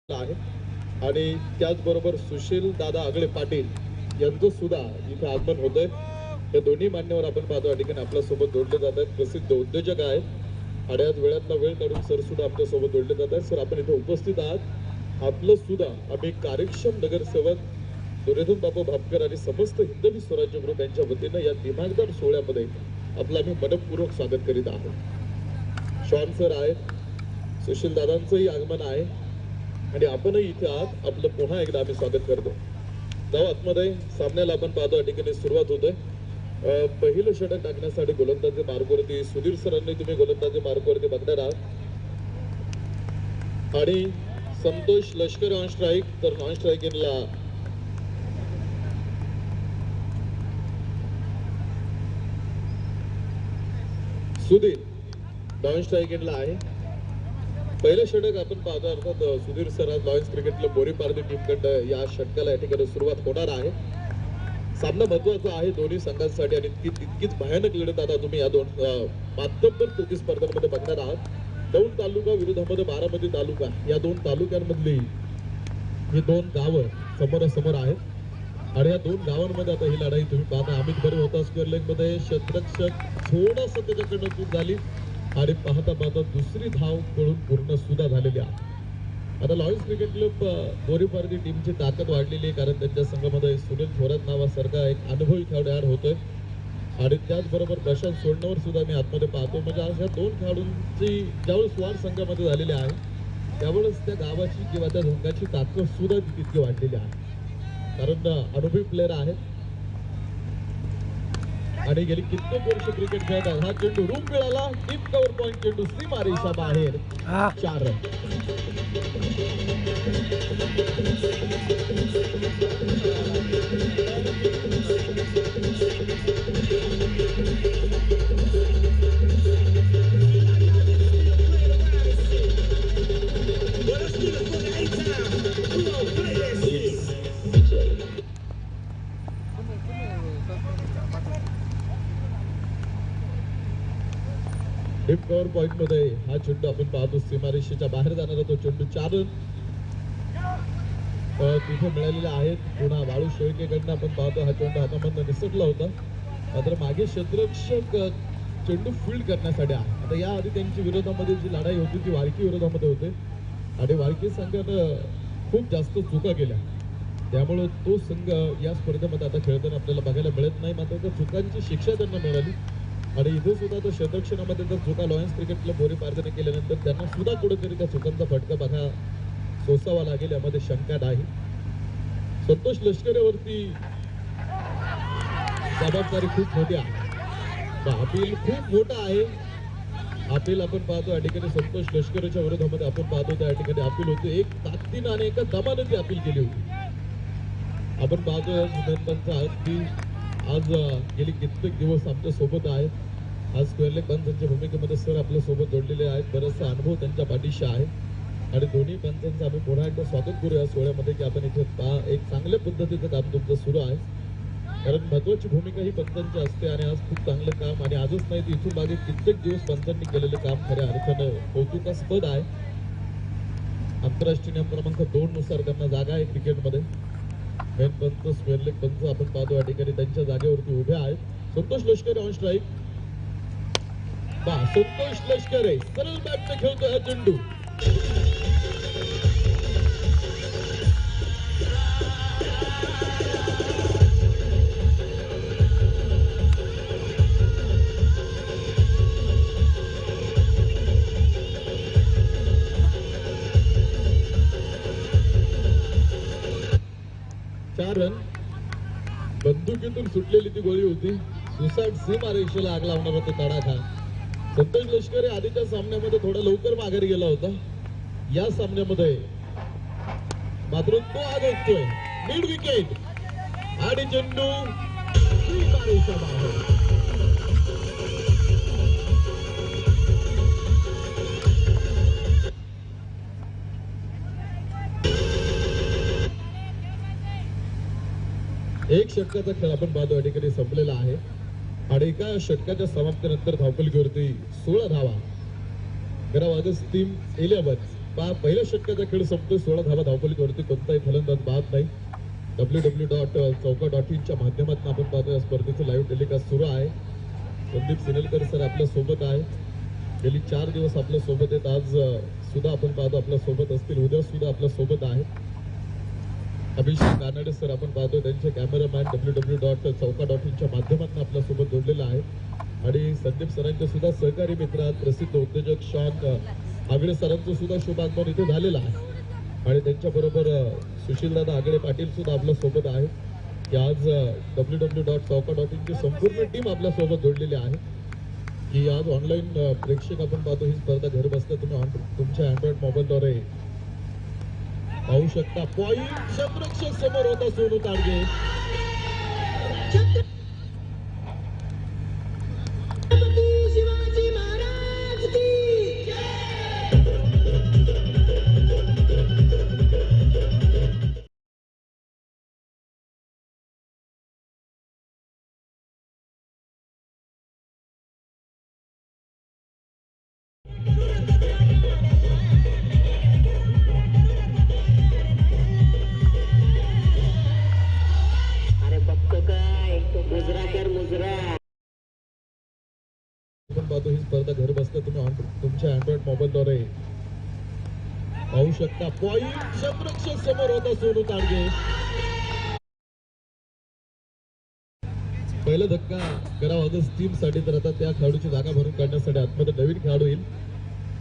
आहे आणि त्याचबरोबर सुशील दादा आगळे पाटील यांचं सुद्धा इथे आगमन होतंय। या दोन्ही मान्यवर आपण पाहतो या ठिकाणी आपल्या सोबत जोडले जात आहेत। प्रसिद्ध उद्योजक आहेत आणि आज वेळातला वेळ काढून सर सुद्धा आमच्या सोबत जोडले जात आहेत। सर आपण इथे उपस्थित आहात। आपलं सुद्धा आम्ही कार्यक्षम नगरसेवक दुर्योधन बापू भापकर आणि समस्त हिंदवी स्वराज्य ग्रुप यांच्या वतीनं या दिमागदार सोहळ्यामध्ये आपलं आम्ही मनपूर्वक स्वागत करीत आहोत। शॉन सर आहेत, सुशील दादांचंही आगमन आहे आणि आपणही इथे आहात। आपलं पुन्हा एकदा आम्ही स्वागत करतो। जाऊ आतमध्ये। सामन्याला आपण पाहतो या ठिकाणी सुरुवात होते। पहिलं षटक टाकण्यासाठी गोलंदाजी मार्गवरती सुधीर सरांनी तुम्ही गोलंदाजी मार्गवरती बघणार आहात आणि संतोष लष्कर ऑन स्ट्राईक, तर नॉन स्ट्राईकिंगला सुधीर नॉन स्ट्राईकिंगला आहे। पहिलं षटक आपण पाहतो अर्थात Sudhir sir lions cricket club Bori Pardhi टीमकडं या षटकाला या ठिकाणी सुरुवात होणार आहे। सामना महत्वाचा आहे दोन्ही संघांसाठी आणि तितकीच भयानक लढत आता तुम्ही या दोन माध्यमपर प्रतिस्पर्धांमध्ये बघणार आहात। दौंड तालुका विरोधामध्ये बारामती तालुका, या दोन तालुक्यांमधली ही दोन गावं समोरासमोर आहेत आणि या दोन गावांमध्ये आता ही लढाई तुम्ही पाहता। अमित बरे होता स्क्वेअर लेग मध्ये क्षेत्ररक्षक थोडंसं त्याच्याकडनं चूक झाली आणि पाहता पाहता दुसरी धाव पळून पूर्ण सुद्धा झालेली आहे। आता लॉयन्स क्रिकेट क्लब बोरी पारधी टीमची ताकद वाढलेली आहे, कारण त्यांच्या संघामध्ये सुनील थोरात नावासारखा एक अनुभवी खेळाडू ऍड होतोय आणि त्याचबरोबर प्रशांत सोडणवर सुद्धा मी आतमध्ये पाहतो। म्हणजे आज या दोन खेळाडूंची ज्यावेळेस वाढ संघामध्ये झालेली आहे त्यावेळेस त्या गावाची किंवा त्या संघाची ताकद सुद्धा तितकी वाढलेली आहे, कारण अनुभवी प्लेयर आहेत आणि गेली कित्येक वर्ष क्रिकेट खेळतात। हा चेंडू रूप मिळाला, डीप कव्हर पॉइंट चेंडू सीमारेषा बाहेर, 4 रन। डीप कव्हर पॉइंट मध्ये हा चेंडू आपण पाहतो सीमारेषेच्या बाहेर जाणारा तो चेंडू, 4 रन तिथे मिळालेले आहेत। पुन्हा वाळू शेळकेकडनं आपण पाहतो हा चेंडू हातामधून निसटला होता, मात्र मागे क्षेत्ररक्षक चेंडू फील्ड करण्यासाठी आहे। आता या आधी त्यांची विरोधामध्ये जी लढाई होती ती वाळकी विरोधामध्ये होते आणि वाळकी संघानं खूप जास्त चुका केल्या, त्यामुळे तो संघ या स्पर्धेमध्ये आता खेळताना आपल्याला बघायला मिळत नाही। मात्र त्या चुकांची शिक्षा त्यांना मिळाली आणि इथे सुद्धा तो क्षेत्ररक्षणामध्ये जर चुका लॉयन्स क्रिकेट क्लब बोरी पारधीने केल्यानंतर त्यांना सुद्धा कुठेतरी त्या चुकांचा फटका बघा सोसावा लागेल, यामध्ये शंका नाही। संतोष लष्करेवरती जबाबदारी खूप मोठी आहे, अपील खूप मोठा आहे। अपील आपण पाहतो या ठिकाणी संतोष लष्करेच्या विरोधामध्ये आपण पाहतो त्या ठिकाणी अपील होते, एक ताकदीनं आणि एका दमानं ती अपील केली होती। आपण पाहतोय की आज गेली कित्येक दिवस आमच्या सोबत आहेत। आज स्क्वेअर लेग पंचांच्या भूमिकेमध्ये सर आपल्या सोबत जोडलेले आहेत, बराचसा अनुभव त्यांच्या पाठीशी आहे आणि दोन्ही पंचांचं आम्ही पुन्हा एकदा स्वागत करू या सोहळ्यामध्ये की आपण इथे एक चांगल्या पद्धतीचं काम तुमचं सुरू आहे, कारण महत्वाची भूमिका ही पंचांची असते आणि आज खूप चांगलं काम आणि आजच नाही तर इथून मागे कित्येक दिवस पंचांनी केलेलं काम खऱ्या अर्थानं कौतुकास्पद आहे। आंतरराष्ट्रीय नियम क्रमांक 2 नुसार त्यांना जागा आहे क्रिकेटमध्ये। मेन पंच स्क्वेअर लेग पंच आपण पाहतो या ठिकाणी त्यांच्या जागेवरती उभे आहेत। संतोष लष्करे ऑन स्ट्राईक, संतोष लष्करे सरळ बॅटने खेळतो हा चेंडू, रन। बंदुकीतून सुटलेली ती गोळी होती, सुसाट सीमारेषेला आग लावणार होता तडाखा। संतोष लष्करे आधीच्या सामन्यामध्ये थोडा लवकर माघारी गेला होता, या सामन्यामध्ये मात्र तो आग ऐकतोय मिड विकेट आणि चेंडू सीमारेषा बाहेर। एक षटकाचा खेळ आपण पाहतो या ठिकाणी संपलेला आहे आणि एका षटकाच्या समाप्तीनंतर धावफलकीवरती 16 धावा, गरावागस टीम 11 पहिल्या षटकाचा खेळ संपतो. 16 धावा धावफलकावरती कोणताही फलंदाज बाद नाही. www.chauka.in च्या माध्यमातून आपण पाहतोय स्पर्धेचं लाईव्ह टेलिकास्ट सुरू आहे. संदीप सिनेलकर सर आपल्या सोबत आहे. गेली 4 दिवस आपल्या सोबत आहेत. आज सुद्धा आपण पाहतो आपल्या सोबत असतील. उद्या सुद्धा आपल्या सोबत आहे. अभिषेक कानडे सर आपण पाहतो त्यांचे कॅमेरामॅन www.chauka.in च्या माध्यमातून आपल्या सोबत जोडलेला आहे. आणि संदीप सरांचे सुद्धा सहकारी मित्र आहेत. प्रसिद्ध उद्योजक शॉन आगळे सरांचं सुद्धा शुभागमन इथे झालेलं आहे. आणि त्यांच्याबरोबर सुशीलदादा आगळे पाटील सुद्धा आपल्या सोबत आहे. की आज www.chauka.in ची संपूर्ण टीम आपल्या सोबत जोडलेली आहे. की आज ऑनलाईन प्रेक्षक आपण पाहतो ही स्पर्धा घर बसता तुम्ही तुमच्या अँड्रॉइड मोबाईलद्वारे पाहू शकता. पॉईंट क्षेत्ररक्षक समोर होता सोनू ताडगे. शिवाजी महाराज की अरे बघतो काय मुजरा कर मुजरा. आपण पाहतो ही स्पर्धा घर बसता तुम्ही तुमच्या अँड्रॉइड मोबाईलद्वारे पाहू शकता. पॉईंट क्षेत्ररक्षक समोर होता सोनू ताडगे. पहिला धक्का करावा ऑगस्ट टीम साठी. तर आता त्या खेळाडूची जागा भरून काढण्यासाठी आतमध्ये नवीन खेळाडू येईल.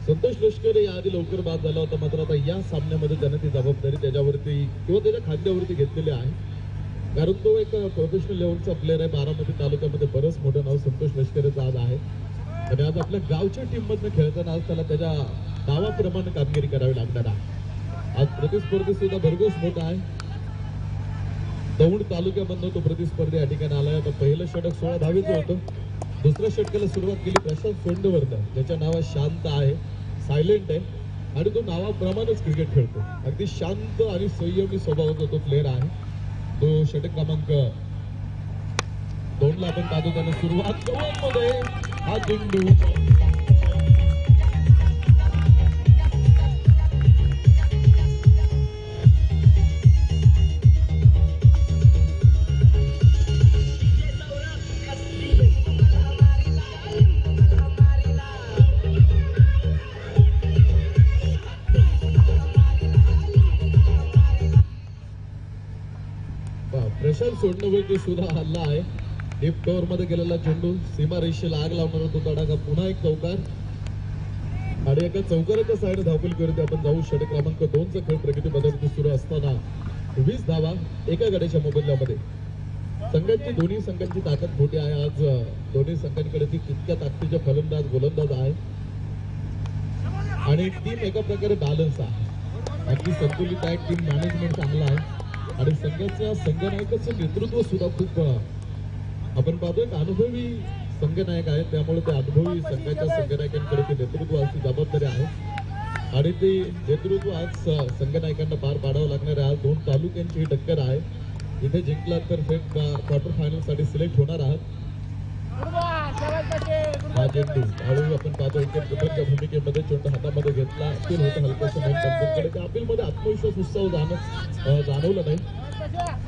संतोष लष्कर याआधी लवकर बाद झाला होता. मात्र आता या सामन्यामध्ये त्याने ती जबाबदारी त्याच्यावरती किंवा त्याच्या खांद्यावरती घेतलेली आहे. कारण तो एक प्रोफेशनल लेवलचा प्लेअर आहे. बारामती तालुक्यामध्ये बरंच मोठं नाव संतोष लष्करचं आज आहे. आणि आज आपल्या गावच्या टीम मधनं खेळताना आज त्याला त्याच्या नावाप्रमाणे कामगिरी करावी लागणार आहे. आज प्रतिस्पर्धी सुद्धा भरघोस मोठा आहे. दौंड तालुक्यामधनं तो प्रतिस्पर्धी या ठिकाणी आलाय. आता पहिलं षटक 16 धावेचं होतं. दुसऱ्या षटकाला सुरुवात केली प्रशांत सोंडवरनं, ज्याच्या नावात शांत आहे, सायलेंट आहे आणि तो नावाप्रमाणेच क्रिकेट खेळतो. अगदी शांत आणि संयमी स्वभावाचा तो प्लेअर आहे. तो षटक क्रमांक 2ला आपण पाहतो. त्याने सुरुवात मध्ये हा चेंडू प्रशांत सोडण्यावरती सुद्धा हल्ला आहे. डीप कव्हर मध्ये गेलेला चेंडू सीमा रेषेला आग लावणार तो तडाखा. पुन्हा एक चौकार आणि एका चौकाराच्या साईड धावफल करत आपण जाऊ. षटक क्रमांक 2चा खेळ प्रगती बदलती सुरू असताना 20 धावा एका गड्याच्या मोबदल्यामध्ये. दोन्ही संघांची ताकद मोठी आहे. आज दोन्ही संघांकडे ती तितक्या ताकदीचे फलंदाज गोलंदाज आहे आणि टीम एका प्रकारे बॅलन्स आहे. अगदी संतुलित आहे. टीम मॅनेजमेंट चांगला आहे आणि संघाच्या संघनायकाचं नेतृत्व सुद्धा खूप आपण पाहतोय. एक अनुभवी संघनायक आहे. त्यामुळे त्या अनुभवी संघाच्या संघनायकांकडे ते नेतृत्व असची जबाबदारी आहे आणि ते नेतृत्व आज संघनायकांना पार पाडावं लागणार आहे. आज 2 तालुक्यांची ही टक्कर आहे. इथे जिंकला तर क्वार्टर फायनल साठी सिलेक्ट होणार आहात. हा चेंडू हळूहळू आपण पाहतो विकेट कीपरच्या भूमिकेमध्ये चेंडू हातामध्ये घेतला. अपील होतं हलकसं नाही. त्या अपील मध्ये आत्मविश्वास उत्साह जाणवला नाही.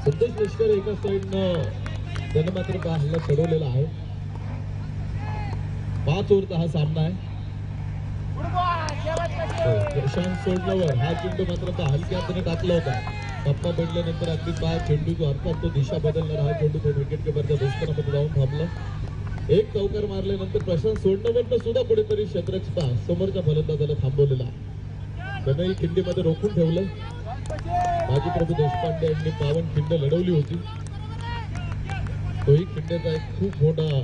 संतोष लष्कर एका साईडनं त्यानं मात्र हल्ला चढवलेला आहे. 5 ओव्हरचा हा सामना आहे. प्रशांत सोडल्यावर हा चेंडू मात्र हलक्या हाताने टाकला होता. टप्पा पडल्यानंतर अगदी 5 चेंडू अर्थात तो दिशा बदलणार. हा चेंडू तो विकेट कीपरच्या दोस्तांमध्ये जाऊन थांबला. एक चौकार मारल्यानंतर प्रशांत सोडण्यावरनं सुद्धा कुठेतरी क्षेत्ररक्षक समोरच्या फलंदाजाला थांबवलेला आहे. त्यानं खिंडीमध्ये रोखून ठेवलं. माजी प्रभू देशपांडे यांनी 52 खिंड लढवली होती. तोही खिंड्याचा एक खूप मोठा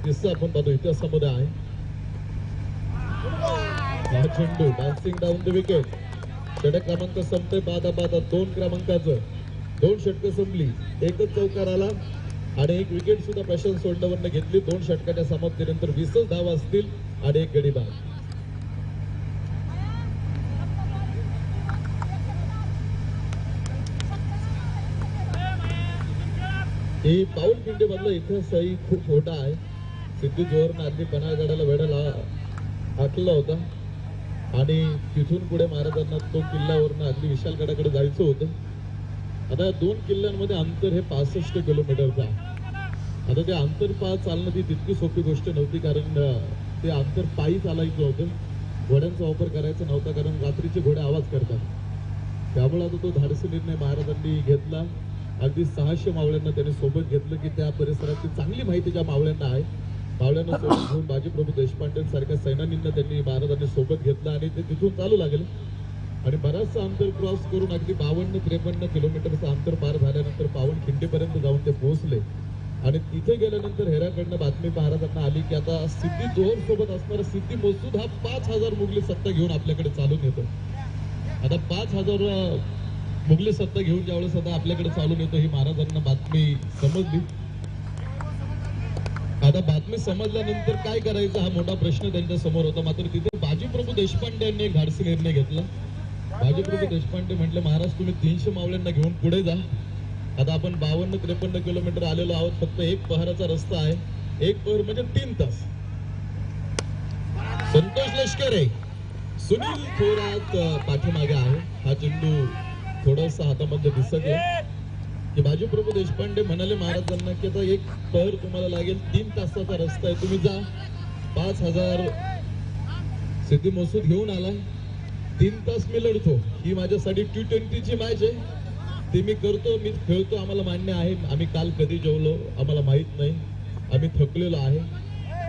किस्सा आपण पाहतो इतिहासामध्ये आहे. हा चेंडू डान्सिंग डाऊन द विकेट. षटक क्रमांक संपते. पाहता 2 क्रमांकाचं 2 षटकं संपली. एकच चौकार आला आणि एक विकेट सुद्धा प्रशांत सोडण्यावरनं घेतली. 2 षटकाच्या समाप्तीनंतर 20 धावा असतील आणि एक गडी बाद. ही पाऊल खिंडी मधला इतिहासही खूप मोठा आहे. सिद्धी जोहरनं अगदी पन्हाळगडाला वेढा आखला होता आणि तिथून पुढे महाराजांना तो किल्ल्यावरनं अगदी विशालगडाकडे जायचं होतं. आता या 2 किल्ल्यांमध्ये अंतर हे 65 किलोमीटरचं आहे. आता ते अंतर चालणं ती तितकी सोपी गोष्ट नव्हती, कारण ते अंतर पायी चालायचं होतं. घोड्यांचा वापर करायचा नव्हता, कारण रात्रीचे घोडे आवाज करतात. त्यामुळे आता तो धाडसी निर्णय महाराजांनी घेतला. अगदी 600 मावळ्यांना त्यांनी सोबत घेतलं, की त्या परिसराची चांगली माहिती ज्या मावळ्यांना आहे, मावळ्यांना सोबत घेऊन बाजीप्रभू देशपांडेंसारख्या सेनानींना त्यांनी महाराजांनी सोबत घेतलं आणि ते तिथून चालू लागले. आणि बराचसा अंतर क्रॉस करून अगदी 52-53 किलोमीटरचं अंतर पार झाल्यानंतर पावनखिंडीपर्यंत जाऊन ते पोहोचले. आणि तिथे गेल्यानंतर हेराकडनं बातमी महाराजांना आली, की आता सिद्धी जोहर सोबत असणारा सिद्धी मसूद हा 5000 मुघली सत्ता घेऊन आपल्याकडे चालून येतो. आता 5000 मुघली सत्ता घेऊन ज्यावेळेस आता आपल्याकडे चालून येतो, ही महाराजांना बातमी समजली. आता बातमी समजल्यानंतर काय करायचं हा मोठा प्रश्न त्यांच्या समोर होता. मात्र तिथे बाजीप्रभू देशपांडे यांनी एक धाडसी निर्णय घेतला. बाजीप्रभू देशपांडे म्हटले, महाराज तुम्ही 300 मावळ्यांना घेऊन पुढे जा. आता आपण 52-53 किलोमीटर आलेलो आहोत. फक्त एक पहाराचा रस्ता आहे. एक पहर म्हणजे 3 तास. संतोष लष्करे, सुनील थोरात पाठीमागे आहे. हा चेंडू थोडासा हातामध्ये दिसतोय, की बाजीप्रभू देशपांडे म्हणाले महाराजांना, की आता एक पहर तुम्हाला लागेल, 3 तासाचा रस्ता आहे, तुम्ही जा. 5000 सिद्धी मसूद घेऊन आलाय. 3 तास मी लढतो. ही माझ्यासाठी T20ची मॅच आहे. ते मी करतो, मी खेळतो, आम्हाला मान्य आहे. आम्ही काल कधी जेवलो आम्हाला माहित नाही, आम्ही थकलेलो आहे.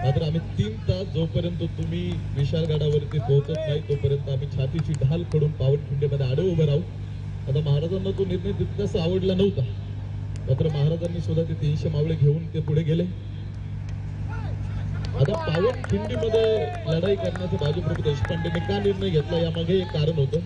मात्र आम्ही 3 तास जोपर्यंत तुम्ही विशालगडावरती पोहोचत नाही तोपर्यंत आम्ही छातीची ढाल करून पावनखिंडीमध्ये आडे उभे राहू. आता महाराजांना तो निर्णय तितकासा आवडला नव्हता. मात्र महाराजांनी सुद्धा ते 300 मावळे घेऊन ते पुढे गेले. आता पावनखिंडीमध्ये लढाई करण्याचा बाजीप्रभू देशपांडेने का निर्णय घेतला, यामागे एक कारण होतं.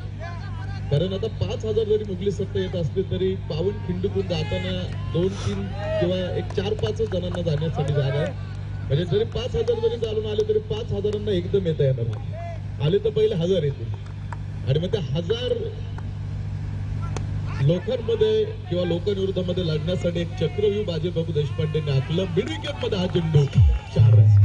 कारण आता 5000 जरी मुघली सत्ता येत असली तरी पावनखिंडीतून जाताना 2-3 किंवा एक 4-5 जणांना जाण्यासाठी जागा आहे. म्हणजे जरी 5000 जरी चालून आले तरी 5000 एकदम येता येणार नाही. आले तर पहिले 1000 येतील. आणि मग त्या 1000 लोकांमध्ये किंवा लोकांविरोधामध्ये लढण्यासाठी एक चक्रव्यूह बाजीप्रभू देशपांडेंनी आखलं. मिडविकेट मध्ये हा चेंडू 4 रन.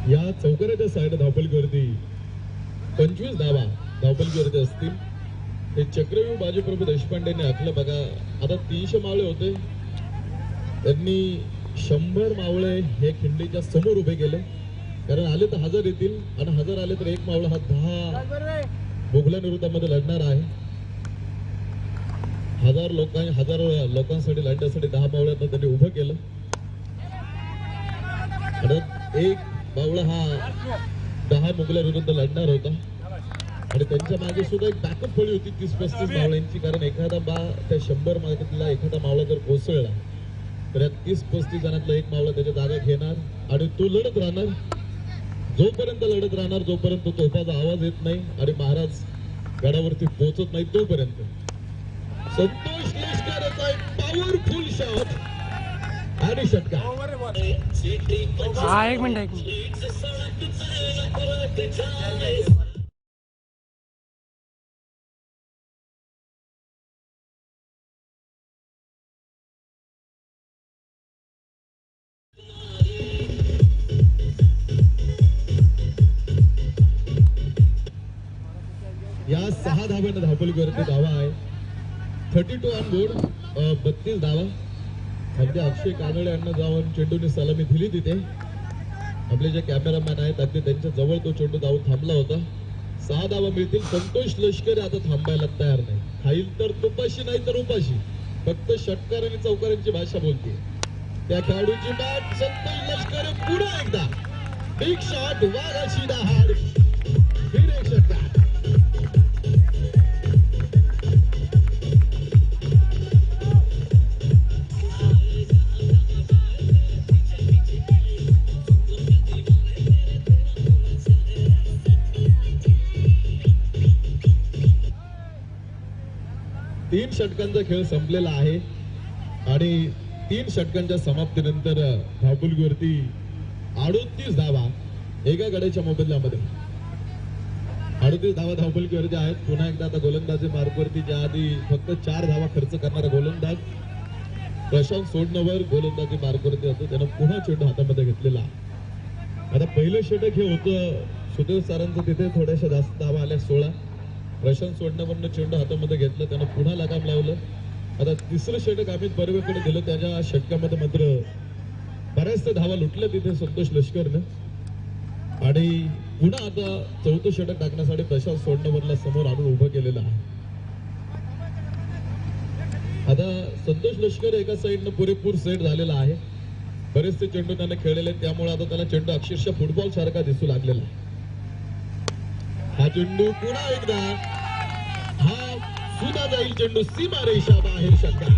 या चौकाराच्या साईड धावपलीवरती 25 धावपलीवरती असतील. हे चक्रव्यूह बाजीप्रभू देशपांडेंनी आखलं. बघा आता 300 मावळे होते, त्यांनी 100 मावळे हे खिंडीच्या समोर उभे केले. कारण आले तर 1000 येतील आणि 1000 आले तर एक मावळा हा 10 मुघलांविरोधामध्ये लढणार आहे. 1000 लोकांसाठी लढण्यासाठी 10 मावळ्यांना त्यांनी उभं केलं. आणि एक मावळा हा 10 मुघलांविरुद्ध लढणार होता. आणि त्यांच्या मागे सुद्धा एक बॅकअप फळी होती 30-35 मावळ्यांची. कारण एखादा त्या 100 मागेतला एखादा मावळा जर कोसळला तर या 30-35 जणांतला एक मावळा त्याच्या जागा घेणार आणि तो लढत राहणार. जोपर्यंत लढत राहणार, जोपर्यंत तोफाचा आवाज येत नाही आणि महाराज गडावरती पोहोचत नाही तोपर्यंत. संतोष लष्कराचा एक पॉवरफुल शॉट आणि षटकार. एक मिनिट. या 6 धाव्यानं धावपलीवरती धावा आहे. 32 ऑन बोर्ड, 32 धावा. अगदी अक्षय कानडे यांना जाऊन चेंडूने सलामी दिली तिथे. आपले जे कॅमेरामॅन आहेत अगदी त्यांच्या जवळ तो चेंडू जाऊन थांबला होता. 6 धावा मिळतील. संतोष लष्करे आता थांबायला तयार नाही. खाईल तर तुपाशी नाही तर उपाशी. फक्त षटकार आणि चौकारांची भाषा बोलते. त्या खेळाडूची बॅट. संतोष लष्करे पुन्हा एकदा बिग शॉट, वाघाची दहाड, फिर एक षटकार. तीन षटकांचा खेळ संपलेला आहे आणि 3 षटकांच्या समाप्तीनंतर धावपलीवरती 38 धावा एका गड्याच्या मोबदल्यामध्ये 38 धावा धावफलकीवरती आहेत. पुन्हा एकदा आता गोलंदाजी मार्कवरती ज्या आधी फक्त 4 धावा खर्च करणारा गोलंदाज प्रशांत सोडणवर गोलंदाजी मार्कवरती होतो. त्यानं पुन्हा चेंडू हातामध्ये घेतलेला. आता पहिलं षटक हे होतं सुधीर सरांचं, तिथे थोड्याशा जास्त धावा आल्या 16. प्रशांत सोडण्यावरनं चेंडू हातामध्ये घेतलं, त्यानं पुन्हा लगाम लावलं. आता तिसरं षटक अमित बर्वेकडे दिलं. त्याच्या षटकामध्ये मात्र बऱ्याचशा धावा लुटल्या तिथे संतोष लष्करनं. आणि पुन्हा आता चौथं षटक टाकण्यासाठी प्रशांत सोडणवरला समोर आणून उभं केलेलं आहे. आता संतोष लष्कर एका साईडनं पुरेपूर सेट झालेला आहे. बरेचसे चेंडू त्याने खेळलेले, त्यामुळे आता त्याला चेंडू अक्षरशः फुटबॉल सारखा दिसू लागलेला. हा चेंडू पुन्हा एकदा हा सुद्धा जाईल चेंडू सीमा रेषा बाहेर षटकार.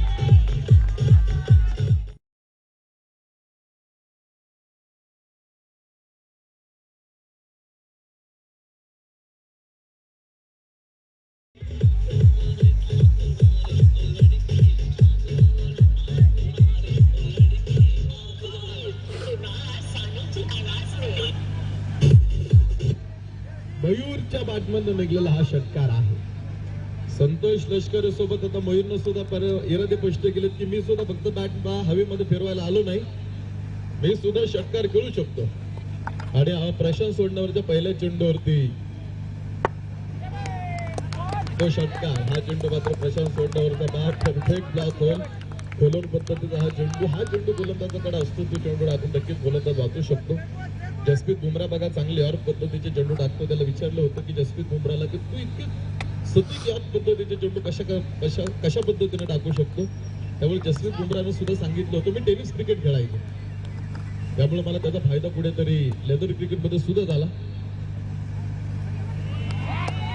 मयूरच्या बॅटमधून निघलेला हा षटकार आहे. संतोष लष्कर सोबत आता मयूरनं सुद्धा इरादे स्पष्ट केलेत की मी सुद्धा फक्त बॅट हवेमध्ये फिरवायला आलो नाही, मी सुद्धा षटकार खेळू शकतो. आणि हा प्रशांत सोडण्यावरच्या पहिल्या चेंडूवरती तो षटकार. हा चेंडू मात्र प्रशांत सोडण्यावरचा बॅट परफेक्ट ब्लॉक होल खोलून पद्धतीचा हा चेंडू गोलंदाजाकडे असतो. तो चेंडू टाकून नक्कीच गोलंदाज वाचू शकतो. जसप्रीत बुमरा बघा चांगले ऑर्फ पद्धतीचे चेंडू टाकतो. त्याला विचारलं होतं की जसप्रीत बुमराला की तू इतके सतीक ऑर्फ पद्धतीचे चेंडू कशा पद्धतीने टाकू शकतो. त्यामुळे जसप्रीत बुमरानं सुद्धा सांगितलं होतं मी टेनिस क्रिकेट खेळायचो, त्यामुळे मला त्याचा फायदा कुठेतरी लेदर क्रिकेटमध्ये सुद्धा झाला.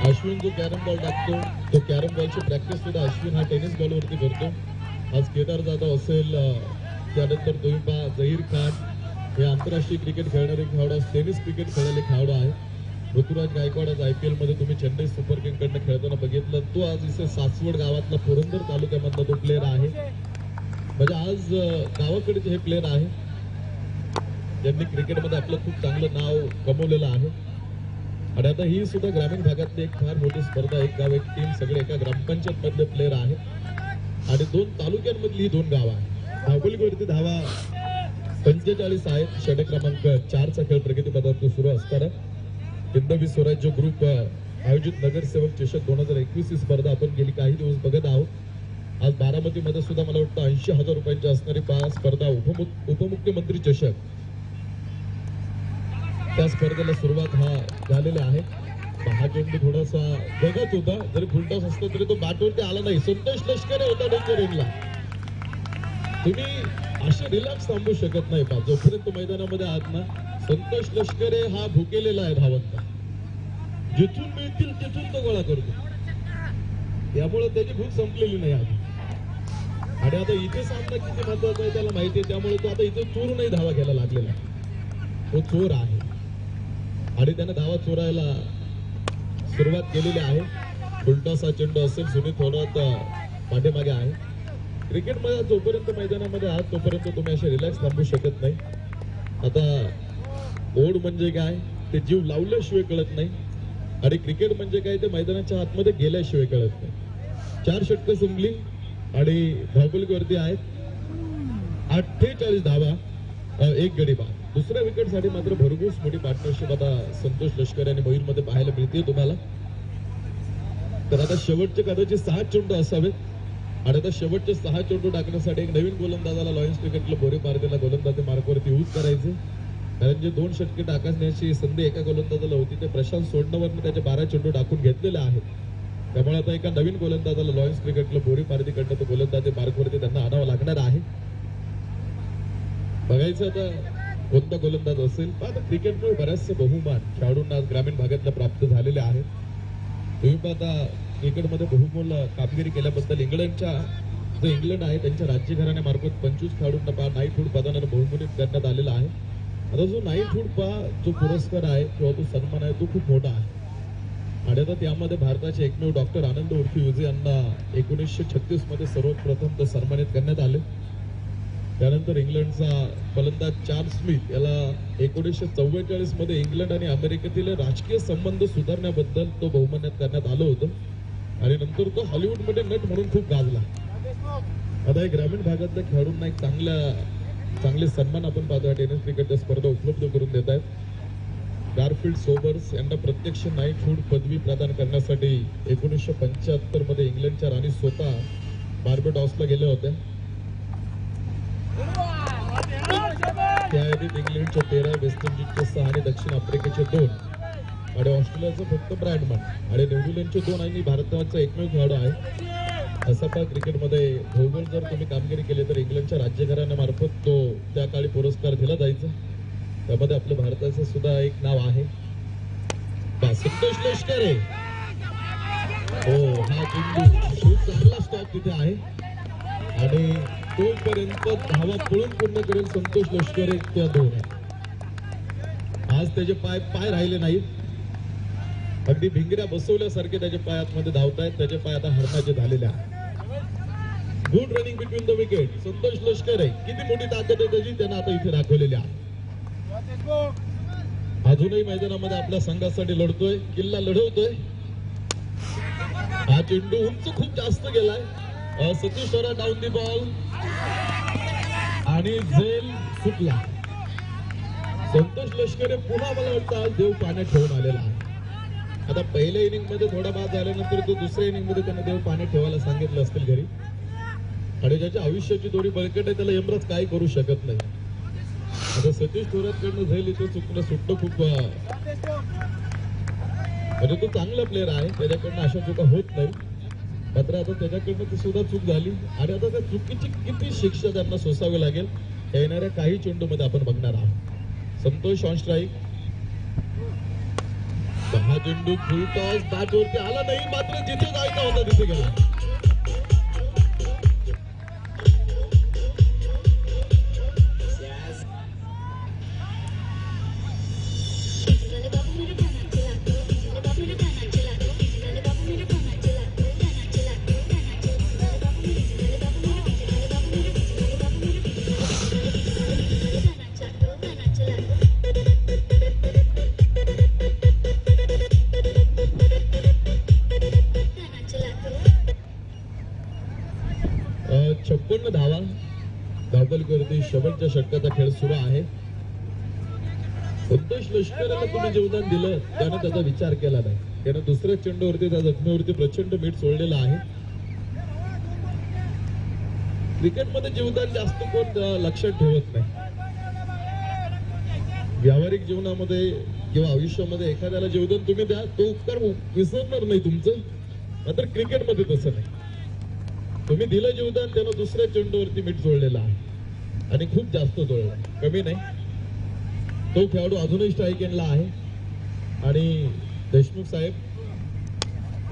अश्विन जो कॅरम बॉल टाकतो, तो कॅरम बॉलची प्रॅक्टिस सुद्धा अश्विन हा टेनिस बॉलवरती करतो. आज केदार जाधव असेल, त्यानंतर तुम्ही झहीर खान हे आंतरराष्ट्रीय क्रिकेट खेळणारे खेळाडू, टेनिस क्रिकेट खेळणारे खेळाडू आहे. ऋतुराज गायकवाड आज IPL मध्ये तुम्ही चेन्नई सुपर किंग कडनं खेळताना बघितलं. तो आज इथे सासवड गावातला पुरंदर तालुक्यामधला तो प्लेअर आहे. म्हणजे आज गावाकडचे हे प्लेअर आहे ज्यांनी क्रिकेटमध्ये आपलं खूप चांगलं नाव कमवलेलं आहे. आणि आता ही सुद्धा ग्रामीण भागातली एक फार मोठी स्पर्धा, एक गाव एक टीम, सगळे एका ग्रामपंचायत मधले प्लेअर आहे. आणि 2 तालुक्यांमधली 2 गावं आहे. धावपलीवरती धावा 45 आहेत. षटक क्रमांक 4चा खेळ प्रगतीपथावर सुरू असताना हिंदवी स्वराज्य ग्रुप आयोजित नगरसेवक चषक 2021 ही स्पर्धा आपण गेली काही दिवस बघत आहोत. आज बारामतीमध्ये सुद्धा मला वाटतं 80,000 रुपयांची असणारी स्पर्धा उपमुख्यमंत्री चषक, त्या स्पर्धेला सुरुवात झालेली आहे. हा चेंडू थोडासा बघत होता, जरी फुलटॉस असतो तरी तो बॅटवरती आला नाही. संतोष लष्करे होता डेंजर एंडला. तुम्ही असे रिलॅक्स थांबू शकत नाही. जोपर्यंत मैदानामध्ये आहात ना, संतोष लष्करे हा भुकेलेला आहे धावंत. जिथून मिळतील तिथून तो गोळा करतो, त्यामुळे त्याची भूक संपलेली नाही आधी. आणि आता इथे सामना किती महत्वाचा आहे त्याला माहिती आहे, त्यामुळे तो आता इथे चोरूनही धावा घ्यायला लागलेला. तो चोर आहे आणि त्याने धावा चोरायला सुरुवात केलेली आहे. फुलटॉस चेंडू असेल, सुनील थोरात पाठीमागे आहे. क्रिकेटमध्ये जोपर्यंत मैदानामध्ये आहात तोपर्यंत तुम्ही असे रिलॅक्स थांबू शकत नाही. आता ओढ म्हणजे काय ते जीव लावल्याशिवाय कळत नाही, आणि क्रिकेट म्हणजे काय ते मैदानाच्या आतमध्ये गेल्याशिवाय कळत नाही. 4 षटकं संपली आणि धावपलीवरती आहेत 48 धावा, 1 गडी बाद. दुसऱ्या विकेटसाठी मात्र भरघोस मोठी पार्टनरशिप आता संतोष लष्कर आणि मयूर मध्ये पाहायला मिळते तुम्हाला. तर आता शेवटचे कदाचित 6 चेंडू असावेत, आणि आता शेवटचे 6 चेंडू टाकण्यासाठी एक नवीन गोलंदाजाला लॉयन्स क्रिकेटला बोरे पारदेला गोलंदाजी मार्गावरती यूज करायचे. कारण जे 2 षटके टाकण्याची संधी एका गोलंदाजाला होती ते प्रशांत सोडणवरनं त्याचे 12 चेंडू टाकून घेतलेले आहेत. त्यामुळे आता एका नवीन गोलंदाजाला लॉयन्स क्रिकेटला बोरी पारदीकडनं तो गोलंदाजी मार्गावरती त्यांना आणावं लागणार आहे. बघायचं आता कोणता गोलंदाज असेल. आता क्रिकेटमुळे बऱ्याचशे बहुमान खेळाडूंना ग्रामीण भागातल्या प्राप्त झालेले आहेत. तुम्ही पाहता क्रिकेटमध्ये बहुमोल कामगिरी केल्याबद्दल इंग्लंड आहे त्यांच्या राज्य घराण्यामार्फत 25 खेळाडूंना नाईटहूड पदानं बहुमानित करण्यात आलेला आहे. आता जो नाईटहूड जो पुरस्कार आहे किंवा तो सन्मान आहे तो खूप मोठा आहे. आणि आता त्यामध्ये भारताचे एकमेव डॉक्टर आनंद उर्फी विजय यांना 1936 मध्ये सर्वप्रथम ते सन्मानित करण्यात आले. त्यानंतर इंग्लंडचा फलंदाज चार्ल्स स्मिथ याला 1944 मध्ये इंग्लंड आणि अमेरिकेतील राजकीय संबंध सुधारण्याबद्दल तो बहुमान्यात करण्यात आलं होतं आणि नंतर तो हॉलिवूडमध्ये नट म्हणून खूप गाजला. आता हे ग्रामीण भागातल्या खेळाडूंना एक चांगले सन्मान आपण पाहतो. टेनिस क्रिकेटच्या स्पर्धा उपलब्ध करून देत आहेत. गारफील्ड सोबर्स यांना प्रत्यक्ष नाईटहूड पदवी प्रदान करण्यासाठी 1975 मध्ये इंग्लंडच्या राणी स्वतः बार्बाडॉसला गेल्या होत्या. त्याआधी इंग्लंडच्या 13, वेस्ट इंडिजचे 6 आणि दक्षिण आफ्रिकेचे 2 आणि ऑस्ट्रेलियाचं फक्त ब्रॅडमन आणि न्यूझीलंडचे 2 आणि भारताचा एकमेव खेळाडू आहे. असा पहा क्रिकेटमध्ये भौगोल जर तुम्ही कामगिरी केली तर इंग्लंडच्या राज्यघराण्यामार्फत तो त्या काळी पुरस्कार दिला जायचा. त्यामध्ये आपल्या भारताचं सुद्धा एक नाव आहे. संतोष लष्कर आहे. हो हा खूप चांगला स्टॉप तिथे आहे आणि तोपर्यंत धावा पळून पूर्ण करेल संतोष लष्कर त्या 2 आज त्याचे पाय राहिले नाहीत. अगदी भिंगऱ्या बसवल्यासारखे त्याचे पाय आतमध्ये धावतायत. त्याचे पाय आता हरणाचे झालेले आहेत. Good running between the wicket. Santosh लष्कर आहे. किती मोठी ताकद आहे त्याची त्यानं आता इथे दाखवलेली आहे. अजूनही मैदानामध्ये आपल्या संघासाठी लढतोय, किल्ला लढवतोय. हा चेंडू उंच खूप जास्त गेलाय. Satish Thorat down the ball आणि झेल सुटला. संतोष लष्करे पुन्हा मला वाटतं आज देव पाण्यात ठेवून आलेला आहे. आता पहिल्या इनिंग मध्ये थोडा बाद झाल्यानंतर तो दुसऱ्या इनिंग मध्ये त्याने देव पाण्यात ठेवायला सांगितलं असतील घरी आणि ज्याच्या आयुष्याची थोडी बळकट आहे त्याला यमराज काय करू शकत नाही. आता सतीश थोरात कडनं झेल इथे सुटणं खूप म्हणजे तो चांगला प्लेअर आहे. त्याच्याकडनं अशा चुका होत नाही. मात्र आता त्याच्याकडनं ती सुद्धा चूक झाली आणि आता त्या चुकीची किती शिक्षा त्यांना सोसावी लागेल येणाऱ्या काही चेंडूमध्ये आपण बघणार आहोत. Santosh on strike. हा चेंडू फुल टॉस बॅट वरती आला नाही मात्र जिथे जायचा होता तिथे गेला. धावपलकीवरती शेवटच्या षटकाचा खेळ सुरू आहे. संतोष लष्कराला तुम्ही जीवदान दिलं त्यानं त्याचा विचार केला नाही. त्यानं दुसऱ्या चेंडूवरती त्या जखमेवरती प्रचंड मीठ सोडलेलं आहे. क्रिकेटमध्ये जीवदान जास्त कोण लक्षात ठेवत नाही. व्यावहारिक जीवनामध्ये किंवा आयुष्यामध्ये एखाद्याला जीवदान तुम्ही द्या तो उपकार विसरणार नाही तुमचं. मात्र क्रिकेटमध्ये तसं नाही. तुम्ही दिलं जीवदान त्यानं दुसऱ्या चेंडूवरती मीठ जोडलेलं आहे आणि खूप जास्त जोडलं कमी नाही. तो खेळाडू अजूनही स्ट्राईक एंडला आहे आणि देशमुख साहेब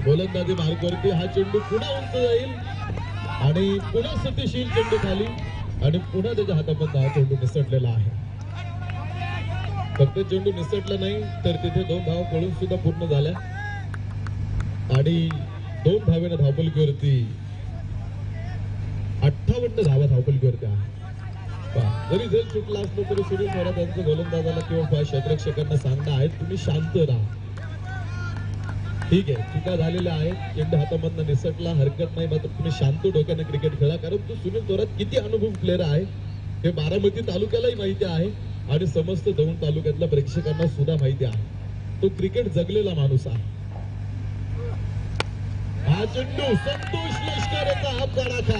गोलंदाजी मार्गवरती. हा चेंडू पुन्हा उंच जाईल आणि पुन्हा सतीशील चेंडू खाली आणि पुन्हा त्याच्या हातामध्ये हा चेंडू निसटलेला आहे. फक्त चेंडू निसटला नाही तर तिथे 2 धावा पळून सुद्धा पूर्ण झाल्या आणि 2 धावेनं धावपलकीवरती 58 धावा धावपलकीवरती आहे. जरी झेल सुटला असलो तरी सुनील थोरात यांचं गोलंदाजाला किंवा क्षेत्ररक्षकांना सांगणं आहे तुम्ही शांत राहा. ठीक आहे चुका झालेल्या आहेत. चेंडू हातामधनं निसटला हरकत नाही मात्र तुम्ही शांत डोक्याने क्रिकेट खेळा. कारण तो सुनील थोरात किती अनुभवी प्लेअर आहे हे बारामती तालुक्यालाही माहिती आहे आणि समस्त दौंड तालुक्यातल्या प्रेक्षकांना सुद्धा माहिती आहे. तो क्रिकेट जगलेला माणूस आहे. हा चेंडू संतोष लष्करेचा हात काढा.